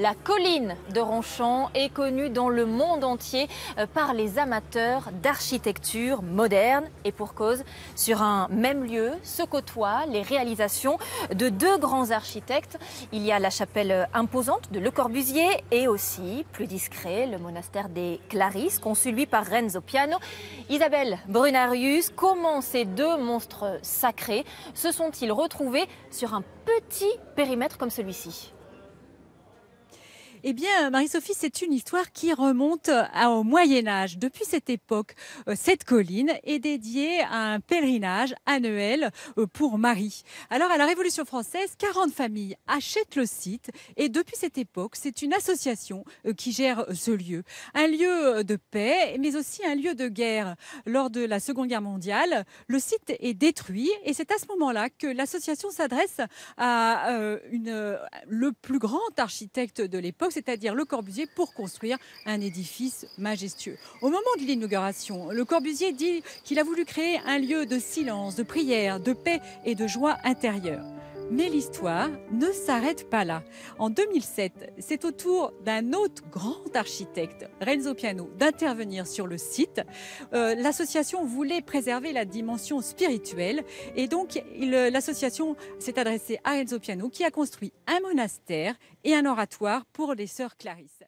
La colline de Ronchamp est connue dans le monde entier par les amateurs d'architecture moderne et pour cause. Sur un même lieu se côtoient les réalisations de deux grands architectes. Il y a la chapelle imposante de Le Corbusier et aussi, plus discret, le monastère des Clarisses, conçu lui par Renzo Piano. Isabelle Brunarius, comment ces deux monstres sacrés se sont-ils retrouvés sur un petit périmètre comme celui-ci ? Eh bien, Marie-Sophie, c'est une histoire qui remonte au Moyen-Âge. Depuis cette époque, cette colline est dédiée à un pèlerinage annuel pour Marie. Alors, à la Révolution française, 40 familles achètent le site et depuis cette époque, c'est une association qui gère ce lieu. Un lieu de paix, mais aussi un lieu de guerre. Lors de la Seconde Guerre mondiale, le site est détruit et c'est à ce moment-là que l'association s'adresse à le plus grand architecte de l'époque, c'est-à-dire Le Corbusier, pour construire un édifice majestueux. Au moment de l'inauguration, Le Corbusier dit qu'il a voulu créer un lieu de silence, de prière, de paix et de joie intérieure. Mais l'histoire ne s'arrête pas là. En 2007, c'est au tour d'un autre grand architecte, Renzo Piano, d'intervenir sur le site. L'association voulait préserver la dimension spirituelle et donc l'association s'est adressée à Renzo Piano qui a construit un monastère et un oratoire pour les sœurs Clarisse.